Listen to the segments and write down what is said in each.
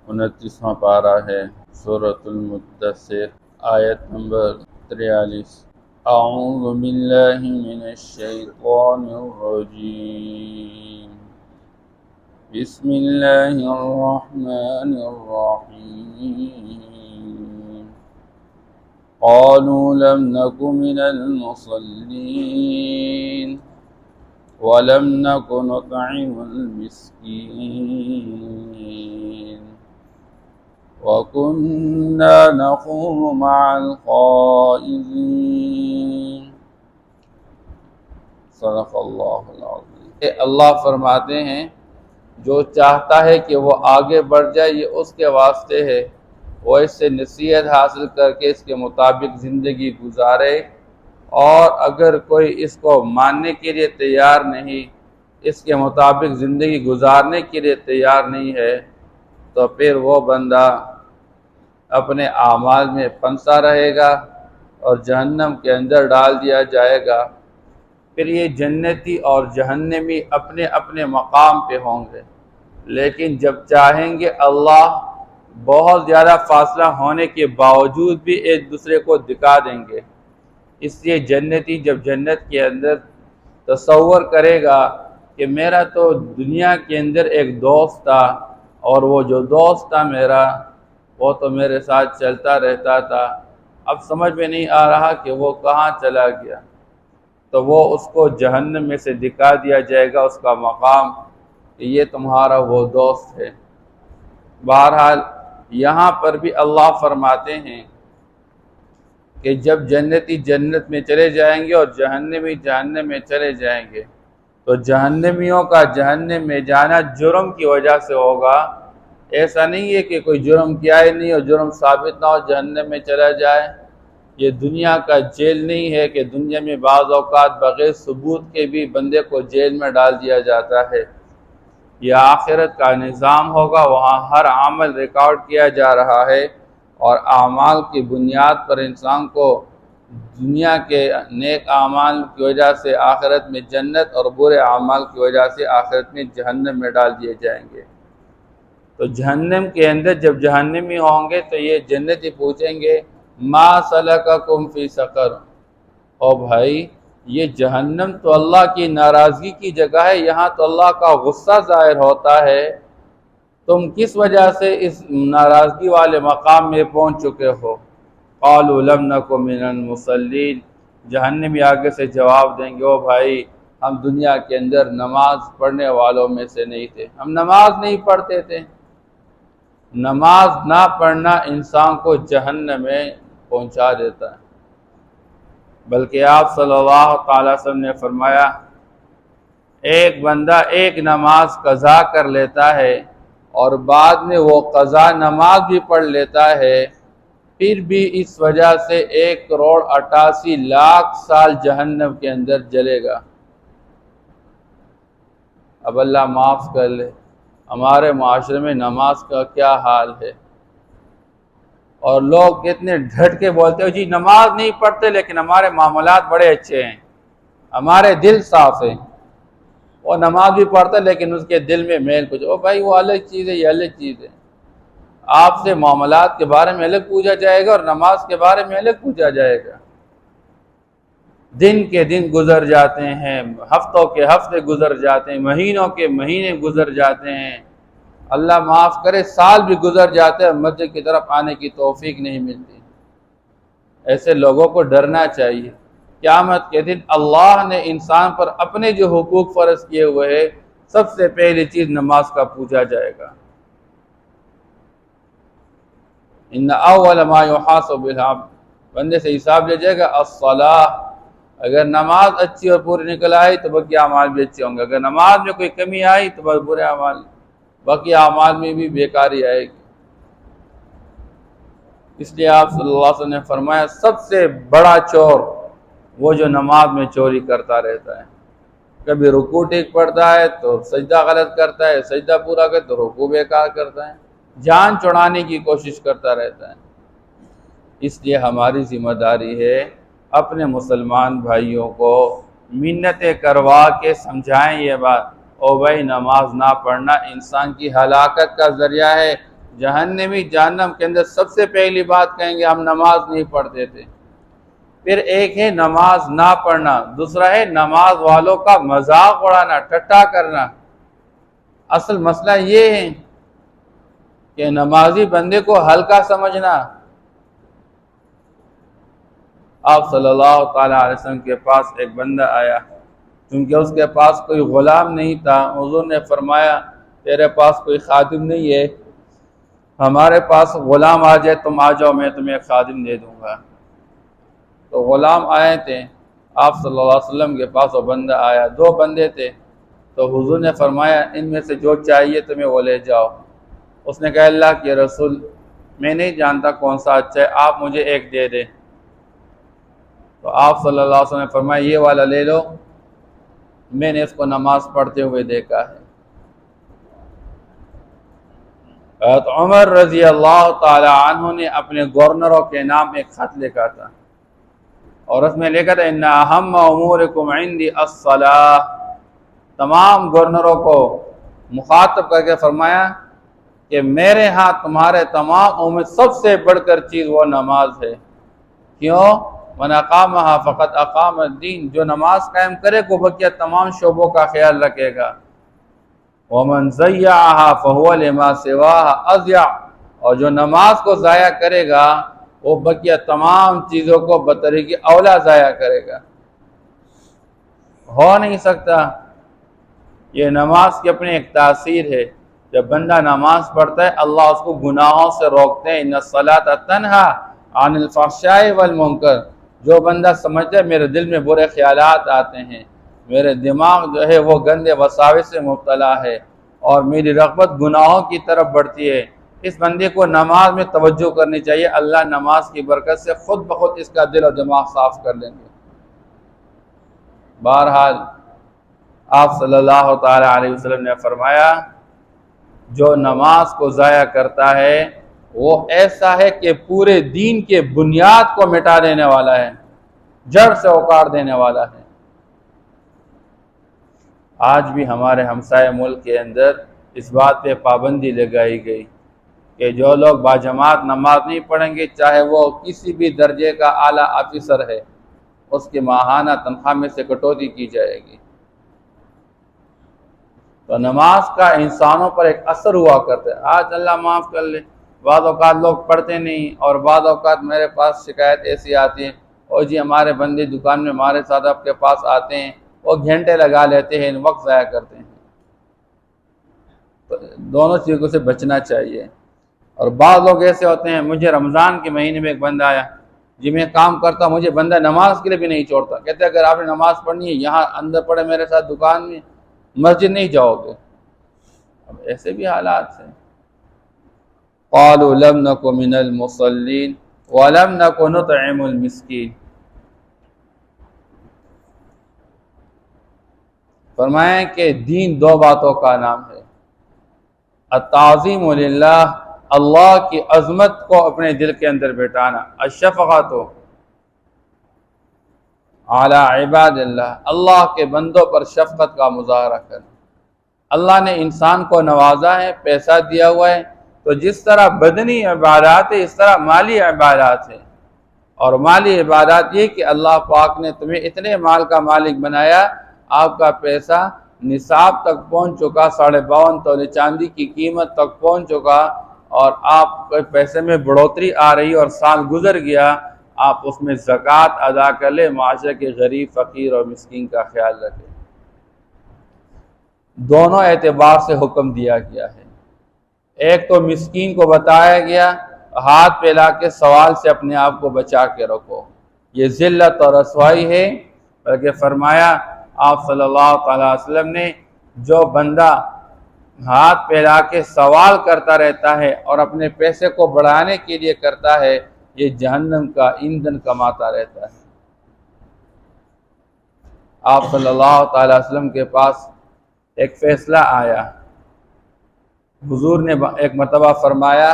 29واں پارہ ہے سورۃ المدثر، آیت نمبر 43۔ اعوذ باللہ من الشیطان الرجیم، بسم اللہ الرحمن الرحیم۔ قالوا لم نک من المصلین ولم نک نطعم المسکین وَكُنَّا نَخُوضُ مَعَ الْخَائِضِينَ۔ صدق اللہ العظیم۔ اللہ فرماتے ہیں جو چاہتا ہے کہ وہ آگے بڑھ جائے یہ اس کے واسطے ہے، وہ اس سے نصیحت حاصل کر کے اس کے مطابق زندگی گزارے، اور اگر کوئی اس کو ماننے کے لیے تیار نہیں، اس کے مطابق زندگی گزارنے کے لیے تیار نہیں ہے، تو پھر وہ بندہ اپنے اعمال میں پھنسا رہے گا اور جہنم کے اندر ڈال دیا جائے گا۔ پھر یہ جنتی اور جہنمی اپنے اپنے مقام پہ ہوں گے، لیکن جب چاہیں گے اللہ بہت زیادہ فاصلہ ہونے کے باوجود بھی ایک دوسرے کو دکھا دیں گے۔ اس لیے جنتی جب جنت کے اندر تصور کرے گا کہ میرا تو دنیا کے اندر ایک دوست تھا، اور وہ جو دوست تھا میرا وہ تو میرے ساتھ چلتا رہتا تھا، اب سمجھ میں نہیں آ رہا کہ وہ کہاں چلا گیا، تو وہ اس کو جہنم میں سے دکھا دیا جائے گا اس کا مقام کہ یہ تمہارا وہ دوست ہے۔ بہرحال یہاں پر بھی اللہ فرماتے ہیں کہ جب جنتی جنت میں چلے جائیں گے اور جہنمی جہنم میں چلے جائیں گے، تو جہنمیوں کا جہنم میں جانا جرم کی وجہ سے ہوگا۔ ایسا نہیں ہے کہ کوئی جرم کیا ہی نہیں اور جرم ثابت نہ ہو جہنم میں چلا جائے۔ یہ دنیا کا جیل نہیں ہے کہ دنیا میں بعض اوقات بغیر ثبوت کے بھی بندے کو جیل میں ڈال دیا جاتا ہے۔ یہ آخرت کا نظام ہوگا، وہاں ہر عمل ریکارڈ کیا جا رہا ہے، اور اعمال کی بنیاد پر انسان کو دنیا کے نیک اعمال کی وجہ سے آخرت میں جنت اور برے اعمال کی وجہ سے آخرت میں جہنم میں ڈال دیے جائیں گے۔ تو جہنم کے اندر جب جہنمی ہوں گے تو یہ جنتی پوچھیں گے ما سلککم فی سقر، او بھائی یہ جہنم تو اللہ کی ناراضگی کی جگہ ہے، یہاں تو اللہ کا غصہ ظاہر ہوتا ہے، تم کس وجہ سے اس ناراضگی والے مقام میں پہنچ چکے ہو؟ قالوا لم نک من المصلین، جہنمی آگے سے جواب دیں گے او بھائی ہم دنیا کے اندر نماز پڑھنے والوں میں سے نہیں تھے، ہم نماز نہیں پڑھتے تھے۔ نماز نہ پڑھنا انسان کو جہنم میں پہنچا دیتا ہے، بلکہ آپ صلی اللہ تعالی وسلم نے فرمایا ایک بندہ ایک نماز قضا کر لیتا ہے اور بعد میں وہ قضا نماز بھی پڑھ لیتا ہے، پھر بھی اس وجہ سے 1,88,00,000 سال جہنم کے اندر جلے گا۔ اب اللہ معاف کر لے، ہمارے معاشرے میں نماز کا کیا حال ہے، اور لوگ کتنے ڈھٹ کے بولتے ہیں جی نماز نہیں پڑھتے لیکن ہمارے معاملات بڑے اچھے ہیں، ہمارے دل صاف ہیں۔ وہ نماز بھی پڑھتا ہے لیکن اس کے دل میں میل کچھ، او بھائی وہ الگ چیز ہے، یہ الگ چیز ہے۔ آپ سے معاملات کے بارے میں الگ پوچھا جائے گا اور نماز کے بارے میں الگ پوچھا جائے گا۔ دن کے دن گزر جاتے ہیں، ہفتوں کے ہفتے گزر جاتے ہیں، مہینوں کے مہینے گزر جاتے ہیں، اللہ معاف کرے سال بھی گزر جاتے ہیں، مسجد کی طرف آنے کی توفیق نہیں ملتی۔ ایسے لوگوں کو ڈرنا چاہیے، قیامت کے دن اللہ نے انسان پر اپنے جو حقوق فرض کیے ہوئے ہیں سب سے پہلی چیز نماز کا پوچھا جائے گا۔ ان اول ما یحاسب العبد، بندے سے حساب لیا جائے گا الصلاۃ، اگر نماز اچھی اور پوری نکل آئی تو باقی اعمال بھی اچھے ہوں گے، اگر نماز میں کوئی کمی آئی تو بس برے اعمال، باقی اعمال میں بھی بیکاری آئے گی۔ اس لیے آپ صلی اللہ علیہ وسلم نے فرمایا سب سے بڑا چور وہ جو نماز میں چوری کرتا رہتا ہے، کبھی رکوع ٹھیک پڑتا ہے تو سجدہ غلط کرتا ہے، سجدہ پورا کرتا تو رکوع بیکار کرتا ہے، جان چھڑانے کی کوشش کرتا رہتا ہے۔ اس لیے ہماری ذمہ داری ہے اپنے مسلمان بھائیوں کو منتیں کروا کے سمجھائیں یہ بات، او بھائی نماز نہ پڑھنا انسان کی ہلاکت کا ذریعہ ہے، جہنمی جہنم کے اندر سب سے پہلی بات کہیں گے ہم نماز نہیں پڑھتے تھے۔ پھر ایک ہے نماز نہ پڑھنا، دوسرا ہے نماز والوں کا مذاق اڑانا، ٹھٹھا کرنا۔ اصل مسئلہ یہ ہے کہ نمازی بندے کو ہلکا سمجھنا۔ آپ صلی اللہ تعالیٰ علیہ وسلم کے پاس ایک بندہ آیا، کیونکہ اس کے پاس کوئی غلام نہیں تھا۔ حضور نے فرمایا تیرے پاس کوئی خادم نہیں ہے، ہمارے پاس غلام آ جائے تم آ جاؤ، میں تمہیں ایک خادم دے دوں گا۔ تو غلام آئے تھے آپ صلی اللہ علیہ وسلم کے پاس، وہ بندہ آیا، 2 بندے تھے۔ تو حضور نے فرمایا ان میں سے جو چاہیے تمہیں وہ لے جاؤ۔ اس نے کہا اللہ کے رسول میں نہیں جانتا کون سا اچھا ہے، آپ مجھے ایک دے دیں۔ تو آپ صلی اللہ علیہ وسلم نے فرمایا یہ والا لے لو، میں نے اس کو نماز پڑھتے ہوئے دیکھا ہے۔ حضرت عمر رضی اللہ تعالی عنہ نے اپنے گورنروں کے نام ایک خط لکھا تھا، اور اس میں لکھا تھا ان اہم امورکم عندی الصلاۃ۔ تمام گورنروں کو مخاطب کر کے فرمایا کہ میرے ہاں تمہارے تمام امور میں سب سے بڑھ کر چیز وہ نماز ہے۔ کیوں؟ من اقامہا فقط اقام الدین، جو نماز قائم کرے کو بقیہ تمام شعبوں کا خیال رکھے گا۔ ومن ضیعہا فہو لما سواہا اضیع، اور جو نماز کو ضائع کرے گا وہ بقیہ تمام چیزوں کو بطریق اولا ضائع کرے گا۔ ہو نہیں سکتا۔ یہ نماز کی اپنی ایک تاثیر ہے، جب بندہ نماز پڑھتا ہے اللہ اس کو گناہوں سے روکتے ہیں۔ ان الصلاۃ تنہا عن الفحشاء والمنکر، جو بندہ سمجھتا ہے میرے دل میں برے خیالات آتے ہیں، میرے دماغ جو ہے وہ گندے وساوس سے مبتلا ہے، اور میری رغبت گناہوں کی طرف بڑھتی ہے، اس بندے کو نماز میں توجہ کرنی چاہیے۔ اللہ نماز کی برکت سے خود بخود اس کا دل و دماغ صاف کر لیں گے۔ بہرحال آپ صلی اللہ تعالی علیہ وسلم نے فرمایا جو نماز کو ضائع کرتا ہے وہ ایسا ہے کہ پورے دین کے بنیاد کو مٹا دینے والا ہے، جڑ سے اکاڑ دینے والا ہے۔ آج بھی ہمارے ہمسائے ملک کے اندر اس بات پہ پابندی لگائی گئی کہ جو لوگ باجماعت نماز نہیں پڑھیں گے، چاہے وہ کسی بھی درجے کا اعلیٰ آفیسر ہے، اس کی ماہانہ تنخواہ میں سے کٹوتی کی جائے گی۔ تو نماز کا انسانوں پر ایک اثر ہوا کرتا ہے۔ آج اللہ معاف کر لے، بعض اوقات لوگ پڑھتے نہیں، اور بعض اوقات میرے پاس شکایت ایسی آتی ہے اور جی ہمارے بندے دکان میں ہمارے ساتھ آپ کے پاس آتے ہیں، وہ گھنٹے لگا لیتے ہیں، وقت ضائع کرتے ہیں۔ تو دونوں چیزوں سے بچنا چاہیے۔ اور بعض لوگ ایسے ہوتے ہیں، مجھے رمضان کے مہینے میں ایک بندہ آیا جی میں کام کرتا ہوں، مجھے بندہ نماز کے لیے بھی نہیں چھوڑتا، کہتے اگر آپ نے نماز پڑھنی ہے یہاں اندر پڑھے میرے ساتھ دکان میں، مسجد نہیں جاؤ گے۔ اب ایسے بھی حالات ہیں۔ قالوا لم نک من المصلین ولم نک نطعم المسکین۔ فرمائیں کہ دین 2 باتوں کا نام ہے، التعظیم للہ، اللہ کی عظمت کو اپنے دل کے اندر بٹھانا، الشفقۃ علی عباد اللہ، اللہ کے بندوں پر شفقت کا مظاہرہ کرنا۔ اللہ نے انسان کو نوازا ہے، پیسہ دیا ہوا ہے، تو جس طرح بدنی عبادات ہے اس طرح مالی عبادات ہے، اور مالی عبادات یہ کہ اللہ پاک نے تمہیں اتنے مال کا مالک بنایا، آپ کا پیسہ نصاب تک پہنچ چکا، 52.5 تولے چاندی کی قیمت تک پہنچ چکا، اور آپ کے پیسے میں بڑھوتری آ رہی اور سال گزر گیا، آپ اس میں زکوٰۃ ادا کر لیں، معاشرے کے غریب فقیر اور مسکین کا خیال رکھیں۔ دونوں اعتبار سے حکم دیا گیا ہے۔ ایک تو مسکین کو بتایا گیا ہاتھ پھیلا کے سوال سے اپنے آپ کو بچا کے رکھو، یہ ذلت اور رسوائی ہے، بلکہ فرمایا آپ صلی اللہ تعالی وسلم نے جو بندہ ہاتھ پھیلا کے سوال کرتا رہتا ہے اور اپنے پیسے کو بڑھانے کے لیے کرتا ہے، یہ جہنم کا ایندھن کماتا رہتا ہے۔ آپ صلی اللہ تعالی وسلم کے پاس ایک فیصلہ آیا، حضور نے ایک مرتبہ فرمایا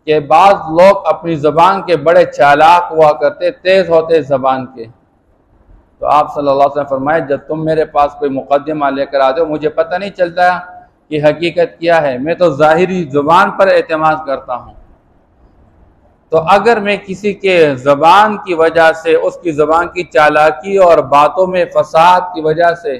کہ بعض لوگ اپنی زبان کے بڑے چالاک ہوا کرتے، تیز ہوتے زبان کے، تو آپ صلی اللہ علیہ وسلم فرمائے جب تم میرے پاس کوئی مقدمہ لے کر آتے ہو مجھے پتہ نہیں چلتا کہ حقیقت کیا ہے، میں تو ظاہری زبان پر اعتماد کرتا ہوں۔ تو اگر میں کسی کے زبان کی وجہ سے، اس کی زبان کی چالاکی اور باتوں میں فساد کی وجہ سے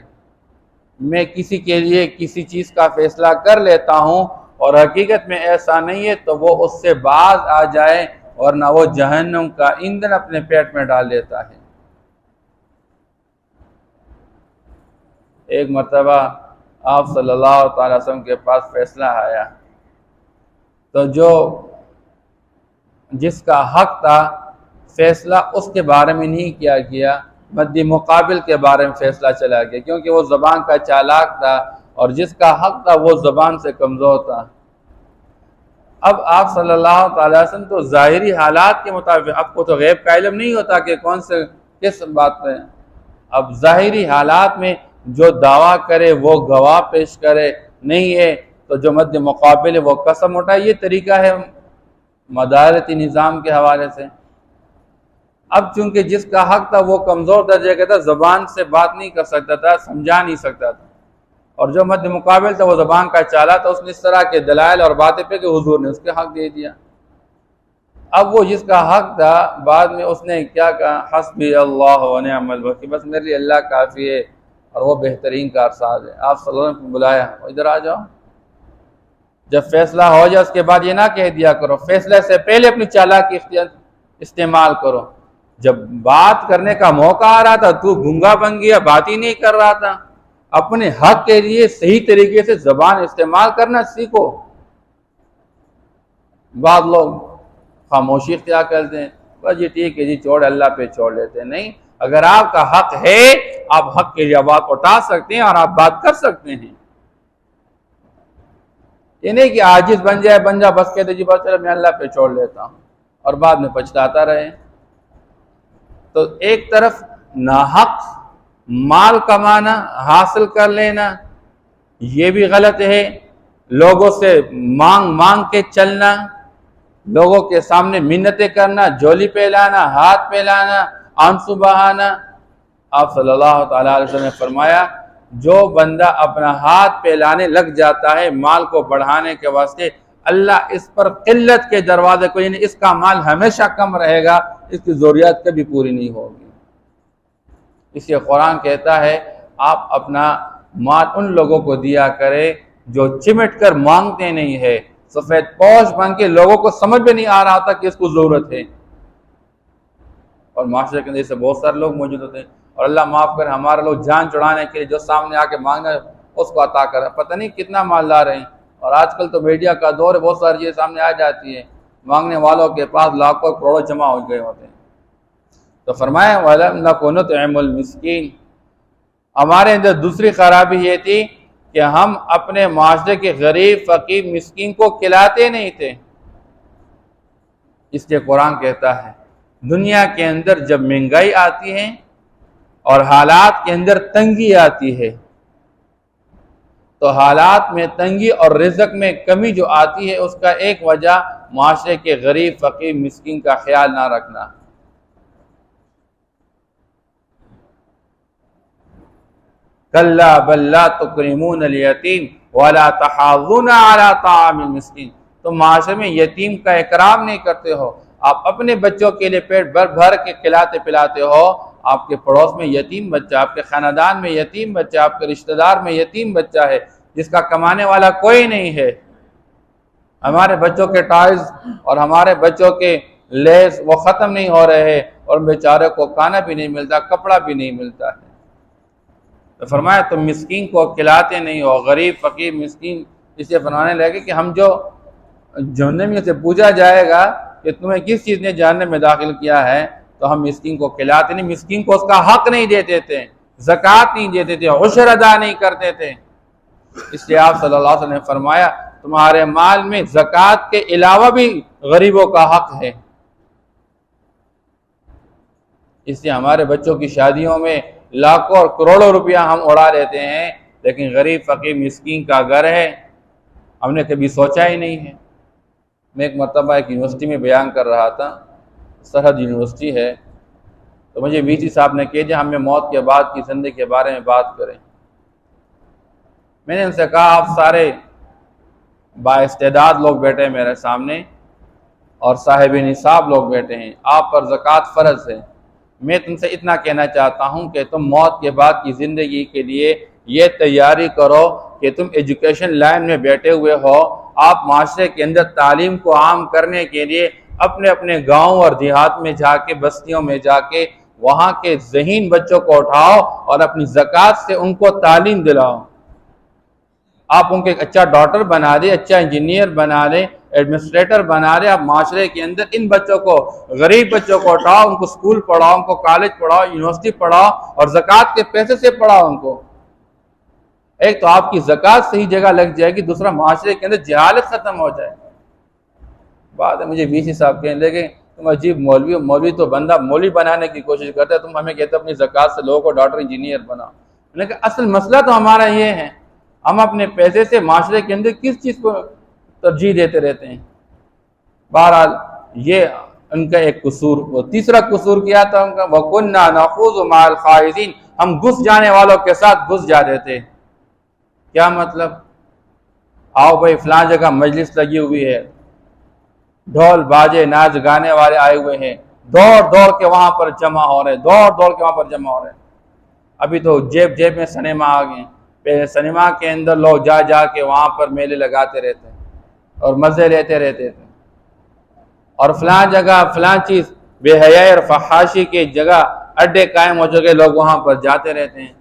میں کسی کے لیے کسی چیز کا فیصلہ کر لیتا ہوں اور حقیقت میں ایسا نہیں ہے، تو وہ اس سے باز آ جائے اور نہ وہ جہنم کا ایندھن اپنے پیٹ میں ڈال دیتا ہے۔ ایک مرتبہ آپ صلی اللہ تعالی وسلم کے پاس فیصلہ آیا، تو جس کا حق تھا فیصلہ اس کے بارے میں نہیں کیا گیا، مدی مقابل کے بارے میں فیصلہ چلا گیا، کیونکہ وہ زبان کا چالاک تھا اور جس کا حق تھا وہ زبان سے کمزور تھا۔ اب آپ صلی اللہ تعالی وسلم تو ظاہری حالات کے مطابق، آپ کو تو غیب کا علم نہیں ہوتا کہ کون سے کس بات پہ، اب ظاہری حالات میں جو دعویٰ کرے وہ گواہ پیش کرے، نہیں ہے تو جو مد مقابل ہے وہ قسم اٹھائے۔ یہ طریقہ ہے مدارتی نظام کے حوالے سے۔ اب چونکہ جس کا حق تھا وہ کمزور درجے کا تھا، زبان سے بات نہیں کر سکتا تھا، سمجھا نہیں سکتا تھا، اور جو مد مقابل تھا وہ زبان کا چالا تھا، اس نے اس طرح کے دلائل اور باتیں پہ کہ حضور نے اس کے حق دے دیا۔ اب وہ جس کا حق تھا بعد میں اس نے کیا کہا، حسبی اللہ و نعم الوکیل، بس میرے لیے اللہ کافی ہے اور وہ بہترین کارساز ہے۔ آپ صلی اللہ علیہ وسلم کو بلایا، ادھر آ جاؤ، جب فیصلہ ہو جائے اس کے بعد یہ نہ کہہ دیا کرو، فیصلے سے پہلے اپنی چالاکی استعمال کرو۔ جب بات کرنے کا موقع آ رہا تھا تو گنگا بن گیا، بات ہی نہیں کر رہا تھا۔ اپنے حق کے لیے صحیح طریقے سے زبان استعمال کرنا سیکھو۔ بعض لوگ خاموشی اختیار کرتے ہیں، بس یہ ٹھیک ہے جی، چھوڑ، اللہ پہ چھوڑ لیتے ہیں۔ نہیں، اگر آپ کا حق ہے آپ حق کے لیے آواز اٹھا سکتے ہیں اور آپ بات کر سکتے ہیں۔ یہ نہیں کہ عاجز بن جا بس کہتے جی بس چلو میں اللہ پہ چھوڑ لیتا ہوں اور بعد میں پچھتاتا رہے۔ تو ایک طرف ناحق مال کمانا، حاصل کر لینا، یہ بھی غلط ہے۔ لوگوں سے مانگ کے چلنا، لوگوں کے سامنے منتیں کرنا، جھولی پھیلانا، ہاتھ پھیلانا، آنسو بہانا۔ آپ صلی اللہ تعالیٰ علیہ وسلم نے فرمایا جو بندہ اپنا ہاتھ پھیلانے لگ جاتا ہے مال کو بڑھانے کے واسطے، اللہ اس پر قلت کے دروازے کو، یعنی اس کا مال ہمیشہ کم رہے گا، اس کی ضروریات کبھی پوری نہیں ہوگی۔ اس لیے قرآن کہتا ہے آپ اپنا مال ان لوگوں کو دیا کرے جو چمٹ کر مانگتے نہیں ہے، سفید پوش بن کے لوگوں کو سمجھ بھی نہیں آ رہا تھا کہ اس کو ضرورت ہے، اور معاشرے کے اندر سے بہت سارے لوگ موجود ہوتے ہیں، اور اللہ معاف کر ہمارے لوگ جان چھڑانے کے لیے جو سامنے آ کے مانگنا اس کو عطا کرے، پتہ نہیں کتنا مالدار ہیں۔ اور آج کل تو میڈیا کا دور ہے، بہت ساری چیزیں سامنے آ جاتی ہیں، مانگنے والوں کے پاس لاکھوں کروڑوں جمع ہو گئے ہوتے ہیں۔ تو فرمایا وَلَمْ نَكُ نُطْعِمُ الْمِسْكِينَ، ہمارے اندر دوسری خرابی یہ تھی کہ ہم اپنے معاشرے کے غریب فقیر مسکین کو کھلاتے نہیں تھے۔ اس لیے قرآن کہتا ہے دنیا کے اندر جب مہنگائی آتی ہے اور حالات کے اندر تنگی آتی ہے، تو حالات میں تنگی اور رزق میں کمی جو آتی ہے اس کا ایک وجہ معاشرے کے غریب فقیر مسکین کا خیال نہ رکھنا۔ کَلَّا بَل لَّا تُکْرِمُونَ الْیَتِیمَ وَلَا تَحَاضُّونَ عَلَىٰ طَعَامِ الْمِسْکِین، تم معاشرے میں یتیم کا اکرام نہیں کرتے ہو، آپ اپنے بچوں کے لیے پیٹ بھر بھر کے کھلاتے پلاتے ہو، آپ کے پڑوس میں یتیم بچہ، آپ کے خاندان میں یتیم بچہ، آپ کے رشتہ دار میں یتیم بچہ ہے جس کا کمانے والا کوئی نہیں ہے۔ ہمارے بچوں کے ٹائز اور ہمارے بچوں کے لیس وہ ختم نہیں ہو رہے ہیں اور بیچارے کو کھانا بھی نہیں ملتا، کپڑا بھی نہیں ملتا ہے۔ تو فرمایا تم مسکین کو کھلاتے نہیں ہو، غریب فقیر مسکین، اس لیے فرمانے لگے کہ ہم جو جہنمیوں سے پوچھا جائے گا کہ تمہیں کس چیز نے جہنم میں داخل کیا ہے، تو ہم مسکین کو کھلاتے نہیں، مسکین کو اس کا حق نہیں دیتے تھے، زکوٰۃ نہیں دیتے تھے، عشر ادا نہیں کرتے تھے۔ اس لیے آپ صلی اللہ علیہ وسلم نے فرمایا تمہارے مال میں زکوٰۃ کے علاوہ بھی غریبوں کا حق ہے۔ اس لیے ہمارے بچوں کی شادیوں میں لاکھوں اور کروڑوں روپیہ ہم اڑا لیتے ہیں، لیکن غریب فقیر مسکین کا گھر ہے ہم نے کبھی سوچا ہی نہیں ہے۔ میں ایک مرتبہ ایک یونیورسٹی میں بیان کر رہا تھا، سرحد یونیورسٹی ہے، تو مجھے وی سی صاحب نے کہا ہمیں موت کے بعد کی زندگی کے بارے میں بات کریں۔ میں نے ان سے کہا آپ سارے بااستعداد لوگ بیٹھے ہیں میرے سامنے اور صاحب نصاب لوگ بیٹھے ہیں، آپ پر زکوٰۃ فرض ہے، میں تم سے اتنا کہنا چاہتا ہوں کہ تم موت کے بعد کی زندگی کے لیے یہ تیاری کرو کہ تم ایجوکیشن لائن میں بیٹھے ہوئے ہو، آپ معاشرے کے اندر تعلیم کو عام کرنے کے لیے اپنے اپنے گاؤں اور دیہات میں جا کے، بستیوں میں جا کے وہاں کے ذہین بچوں کو اٹھاؤ اور اپنی زکوٰۃ سے ان کو تعلیم دلاؤ۔ آپ ان کو ایک اچھا ڈاکٹر بنا دیں، اچھا انجینئر بنا دیں، ایڈمنسٹریٹر بنا دیں۔ آپ معاشرے کے اندر ان بچوں کو، غریب بچوں کو اٹھاؤ، ان کو اسکول پڑھاؤ، ان کو کالج پڑھاؤ، یونیورسٹی پڑھاؤ اور زکوٰۃ کے پیسے سے پڑھاؤ ان کو۔ ایک تو آپ کی زکوٰۃ صحیح جگہ لگ جائے گی، دوسرا معاشرے کے اندر جہالت ختم ہو جائے۔ بعد میں مجھے وی سی صاحب کہنے لگے تم عجیب مولوی ہو، مولوی تو بندہ مولوی بنانے کی کوشش کرتا ہے، تم ہمیں کہتے ہو اپنی زکوٰۃ سے لوگوں کو ڈاکٹر انجینئر بناؤ۔ میں نے کہا اصل مسئلہ تو ہمارا یہ ہے، ہم اپنے پیسے سے معاشرے کے اندر کس چیز کو ترجیح دیتے رہتے ہیں۔ بہرحال یہ ان کا ایک قصور۔ وہ تیسرا قصور کیا تھا ان کا، وَكُنَّا نَخُوضُ مَعَ الْخَائِضِينَ، ہم گھس جانے والوں کے ساتھ گھس جاتے تھے۔ کیا مطلب؟ آؤ بھائی فلاں جگہ مجلس لگی ہوئی ہے، ڈھول باجے ناچ گانے والے آئے ہوئے ہیں، دوڑ دوڑ کے وہاں پر جمع ہو رہے ہیں، دوڑ دوڑ کے وہاں پر جمع ہو رہے ہیں۔ ابھی تو جیب جیب میں سنیما آ گئے ہیں، سنیما کے اندر لوگ جا جا کے وہاں پر میلے لگاتے رہتے ہیں اور مزے لیتے رہتے تھے، اور فلاں جگہ فلاں چیز بے حیائی اور فحاشی کی جگہ اڈے قائم ہو چکے، لوگ وہاں پر جاتے رہتے ہیں۔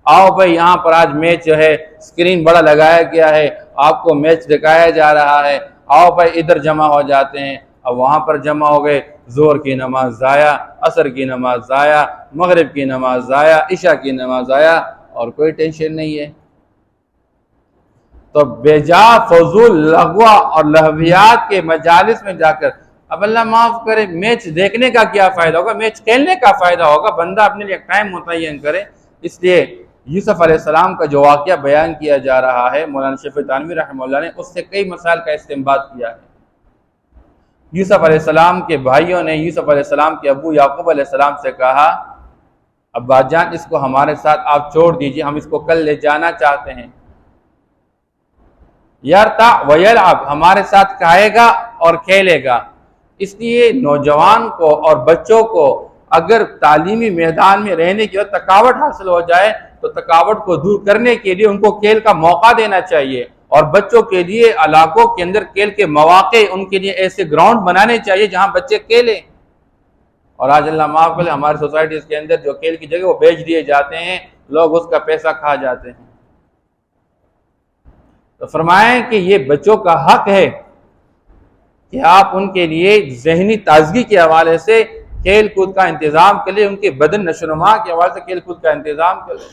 آؤ بھائی یہاں پر آج میچ جو ہے، اسکرین بڑا لگایا گیا ہے، آپ کو میچ دکھایا جا رہا ہے، آؤ بھائی ادھر جمع ہو جاتے ہیں۔ اب وہاں پر جمع ہو گئے، ظہر کی نماز ضائع، عصر کی نماز ضائع، مغرب کی نماز ضائع، عشاء کی نماز ضائع، اور کوئی ٹینشن نہیں ہے۔ تو بے جا فضول لغو اور لہویات کے مجالس میں جا کر، اب اللہ معاف کرے، میچ دیکھنے کا کیا فائدہ ہوگا، میچ کھیلنے کا فائدہ ہوگا، بندہ اپنے لیے ٹائم متعین کرے۔ اس لیے یوسف علیہ السلام کا جو واقعہ بیان کیا جا رہا ہے، مولانا شفیع تھانوی رحمہ اللہ نے اس سے کئی مسائل کا استنباط کیا ہے۔ یوسف علیہ السلام کے بھائیوں نے یوسف علیہ السلام کے ابو یعقوب علیہ السلام سے کہا، ابا جان اس کو ہمارے ساتھ آپ چھوڑ دیجئے، ہم اس کو کل لے جانا چاہتے ہیں۔ یرتع ویلعب، ہمارے ساتھ کھائے گا اور کھیلے گا۔ اس لیے نوجوان کو اور بچوں کو اگر تعلیمی میدان میں رہنے کی تھکاوٹ حاصل ہو جائے تو تھکاوٹ کو دور کرنے کے لیے ان کو کھیل کا موقع دینا چاہیے، اور بچوں کے لیے علاقوں کے اندر کھیل کے مواقع، ان کے لیے ایسے گراؤنڈ بنانے چاہیے جہاں بچے کھیلیں۔ اور آج اللہ معاف کرے ہماری سوسائٹیز کے اندر جو کھیل کی جگہ وہ بیچ دیے جاتے ہیں، لوگ اس کا پیسہ کھا جاتے ہیں۔ تو فرمائیں کہ یہ بچوں کا حق ہے کہ آپ ان کے لیے ذہنی تازگی کے حوالے سے کھیل کود کا انتظام کریں، ان کے بدن نشو و نما کے حوالے سے کھیل کود کا انتظام کریں،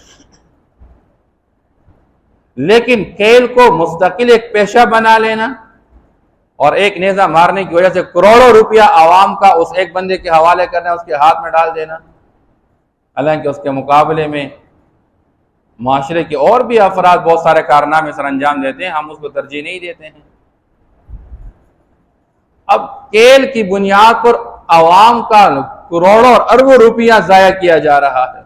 لیکن کھیل کو مستقل ایک پیشہ بنا لینا اور ایک نیزہ مارنے کی وجہ سے کروڑوں روپیہ عوام کا اس ایک بندے کے حوالے کرنا، اس کے ہاتھ میں ڈال دینا، حالانکہ اس کے مقابلے میں معاشرے کے اور بھی افراد بہت سارے کارنامے سر انجام دیتے ہیں، ہم اس کو ترجیح نہیں دیتے ہیں۔ اب کھیل کی بنیاد پر عوام کا کروڑوں اور اربوں روپیہ ضائع کیا جا رہا ہے۔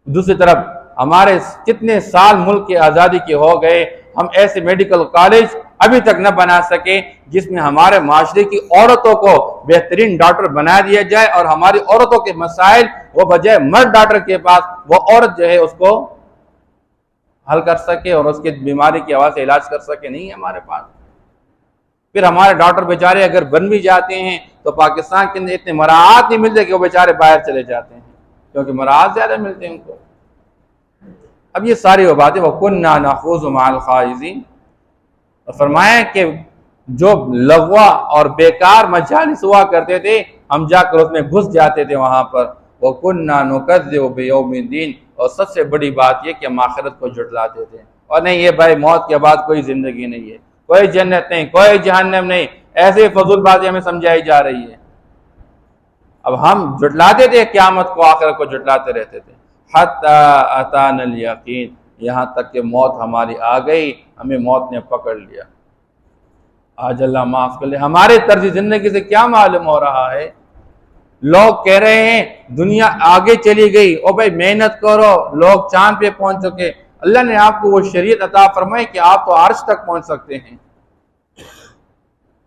دوسری طرف ہمارے کتنے سال ملک کی آزادی کے ہو گئے، ہم ایسے میڈیکل کالج ابھی تک نہ بنا سکے جس میں ہمارے معاشرے کی عورتوں کو بہترین ڈاکٹر بنا دیا جائے، اور ہماری عورتوں کے مسائل وہ بجائے مرد ڈاکٹر کے پاس وہ عورت جو ہے اس کو حل کر سکے اور اس کی بیماری کی حوالے سے علاج کر سکے، نہیں ہے ہمارے پاس۔ پھر ہمارے ڈاکٹر بیچارے اگر بن بھی جاتے ہیں تو پاکستان کے اندر اتنے مراعات نہیں ملتے کہ وہ بیچارے باہر چلے جاتے ہیں، کیونکہ مراعات زیادہ ملتے ہیں ان کو۔ اب یہ ساری وہ باتیں، وَكُنَّا نَخُوضُ مَعَ الْخَائِضِينَ، فرمایا کہ جو لغوا اور بیکار مجالس ہوا کرتے تھے ہم جا کر اس میں گھس جاتے تھے وہاں پر۔ وَكُنَّا نُكَذِّبُ بِيَوْمِ الدِّينِ، اور سب سے بڑی بات یہ کہ ہم آخرت کو جھٹلاتے تھے، اور نہیں یہ بھائی موت کے بعد کوئی زندگی نہیں ہے، کوئی جنت نہیں، کوئی جہنم نہیں، ایسے فضول باتیں ہمیں سمجھائی جا رہی ہے۔ اب ہم جھٹلاتے تھے قیامت کو، آخرت کو جھٹلاتے رہتے تھے، حَتَّى أَتَانَا الْيَقِينُ، یہاں تک کہ موت ہماری آ گئی، ہمیں موت نے پکڑ لیا۔ آج اللہ معاف کر لے، ہمارے طرز زندگی سے کیا معلوم ہو رہا ہے؟ لوگ کہہ رہے ہیں دنیا آگے چلی گئی، او بھائی محنت کرو، لوگ چاند پہ پہنچ چکے، اللہ نے آپ کو وہ شریعت عطا فرمائی کہ آپ تو عرش تک پہنچ سکتے ہیں۔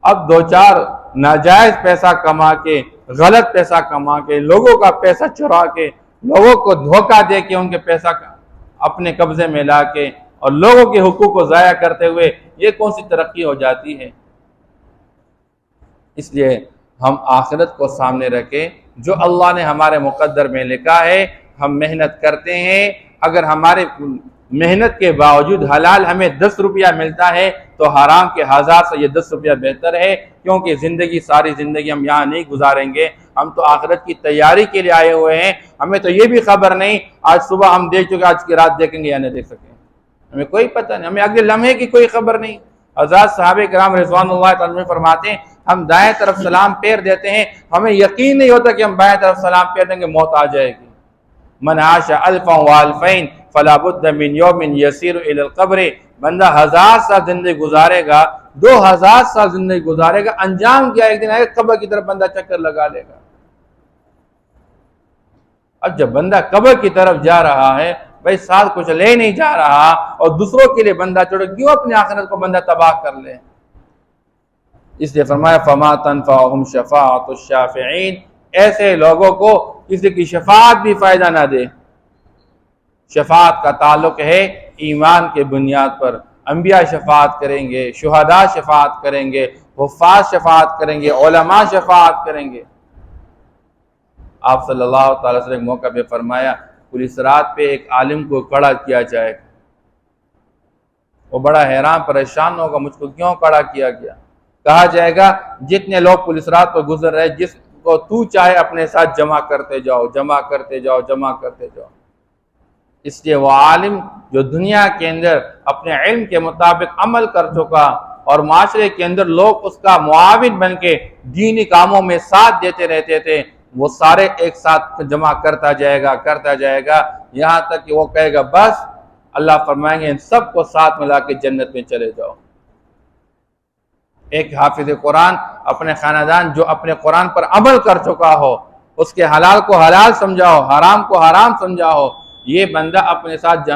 اب دو چار ناجائز پیسہ کما کے، غلط پیسہ کما کے، لوگوں کا پیسہ چرا کے، لوگوں کو دھوکہ دے کے، ان کے پیسہ اپنے قبضے میں لا کے اور لوگوں کے حقوق کو ضائع کرتے ہوئے یہ کون سی ترقی ہو جاتی ہے؟ اس لیے ہم آخرت کو سامنے رکھیں، جو اللہ نے ہمارے مقدر میں لکھا ہے ہم محنت کرتے ہیں، اگر ہمارے محنت کے باوجود حلال ہمیں 10 روپیہ ملتا ہے تو حرام کے 1000 سے یہ 10 روپیہ بہتر ہے، کیونکہ ساری زندگی ہم یہاں نہیں گزاریں گے، ہم تو آخرت کی تیاری کے لیے آئے ہوئے ہیں۔ ہمیں تو یہ بھی خبر نہیں آج صبح ہم دیکھ چکے آج کی رات دیکھیں گے یا نہیں دیکھ سکیں، ہمیں کوئی پتہ نہیں، ہمیں اگلے لمحے کی کوئی خبر نہیں۔ حضرات صحابہ کرام رضوان اللہ تعالیٰ فرماتے ہیں ہم دائیں طرف سلام پھیر دیتے ہیں، ہمیں یقین نہیں ہوتا کہ ہم بائیں طرف سلام پھیر دیں گے موت آ جائے گی۔ من عاش الفا والفین فلا بد من یوم یسیر الی القبر، بندہ 1000 سال زندگی گزارے گا، 2000 سال زندگی گزارے گا، انجام کیا؟ ایک دن آئے قبر کی طرف بندہ چکر لگا لے گا۔ اب جب بندہ قبر کی طرف جا رہا ہے، بھائی ساتھ کچھ لے نہیں جا رہا اور دوسروں کے لیے بندہ چھوڑے، کیوں اپنی آخرت کو بندہ تباہ کر لے؟ اس لیے فرمایا فما تنفعهم شفاعت الشافعین، ایسے لوگوں کو کسی کی شفاعت بھی فائدہ نہ دے۔ شفاعت کا تعلق ہے ایمان کے بنیاد پر، انبیاء شفاعت کریں گے، شہداء شفاعت کریں گے، حفاظ شفاعت کریں گے، علماء شفاعت کریں گے۔ آپ صلی اللہ تعالی وسلم موقع پہ فرمایا پولیس رات پہ ایک عالم کو کھڑا کیا جائے گا، وہ بڑا حیران پریشان ہوگا مجھ کو کیوں کھڑا کیا گیا؟ کہا جائے گا جتنے لوگ پولیس رات پر گزر رہے جس کو تو چاہے اپنے ساتھ جمع کرتے جاؤ، جمع کرتے جاؤ، جمع کرتے جاؤ۔ اس لیے وہ عالم جو دنیا کے اندر اپنے علم کے مطابق عمل کر چکا اور معاشرے کے اندر لوگ اس کا معاون بن کے دینی کاموں میں ساتھ دیتے رہتے تھے، وہ سارے ایک ساتھ جمع کرتا جائے گا یہاں تک کہ وہ کہے گا بس، اللہ فرمائیں گے ان سب کو ساتھ ملا کے جنت میں چلے جاؤ۔ ایک حافظ قرآن اپنے خاندان جو اپنے قرآن پر عمل کر چکا ہو، اس کے حلال کو حلال سمجھاؤ، حرام کو حرام سمجھاؤ، یہ بندہ اپنے ساتھ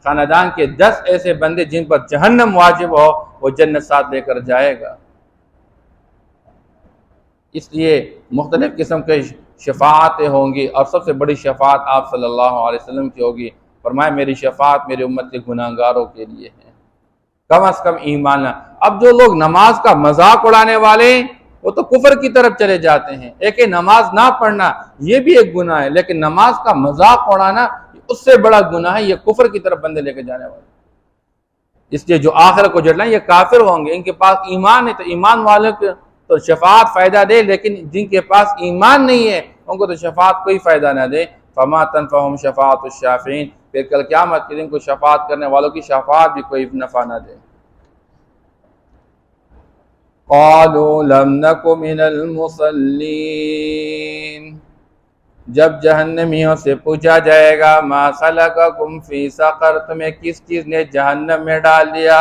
خاندان کے 10 ایسے بندے جن پر جہنم واجب ہو وہ جنت ساتھ لے کر جائے گا۔ اس لیے مختلف قسم کے شفاعتیں ہوں گی اور سب سے بڑی شفاعت آپ صلی اللہ علیہ وسلم کی ہوگی۔ فرمایا میری شفاعت میری امت کے گناہگاروں کے لیے ہے، کم از کم ایمان۔ اب جو لوگ نماز کا مذاق اڑانے والے ہیں وہ تو کفر کی طرف چلے جاتے ہیں۔ ایک نماز نہ پڑھنا یہ بھی ایک گناہ ہے، لیکن نماز کا مذاق اڑانا اس سے بڑا گناہ ہے، یہ کفر کی طرف بندے لے کے جانے والے۔ اس لیے جو آخر کو جھٹلائیں یہ کافر ہوں گے، ان کے پاس ایمان ہے تو ایمان والوں کو تو شفاعت فائدہ دے، لیکن جن کے پاس ایمان نہیں ہے ان کو تو شفاعت کوئی فائدہ نہ دے۔ فما تنفعهم شفاعت الشافعین، پھر کل قیامت کے دن کو شفاعت کرنے والوں کی شفاعت بھی کوئی نفع نہ دے۔ قالوا لم نک من المصلین، جب جہنمیوں سے پوچھا جائے گا ما سلککم فی سقر، تمہیں کس چیز نے جہنم میں ڈال دیا؟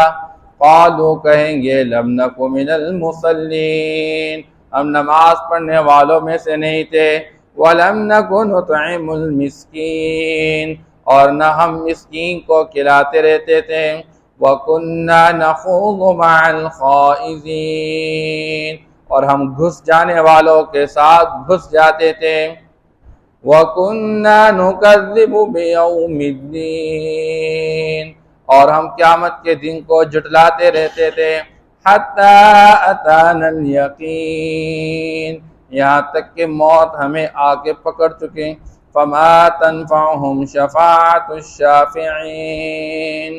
قالوا کہیں گے لم نک من المصلین، ہم نماز پڑھنے والوں میں سے نہیں تھے، ولم نک نطعم المسکین، اور نہ ہم مسکین کو کھلاتے رہتے تھے، وَكُنَّا نَخُوضُ مَعَ الْخَائِضِينَ، اور ہم گھس جانے والوں کے ساتھ گھس جاتے تھے، وَكُنَّا نُكَذِّبُ بِيَوْمِ الدِّينِ، اور ہم قیامت کے دن کو جھٹلاتے رہتے تھے، حَتَّى أَتَانَا الْيَقِينَ، یہاں تک کہ موت ہمیں آ کے پکڑ چکے۔ فَمَا تَنفَعُهُمْ شَفَاعَةُ الشَّافِعِينَ،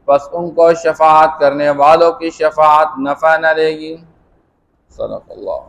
بس ان کو شفاعت کرنے والوں کی شفاعت نفع نہ دے گی۔ صدق اللہ۔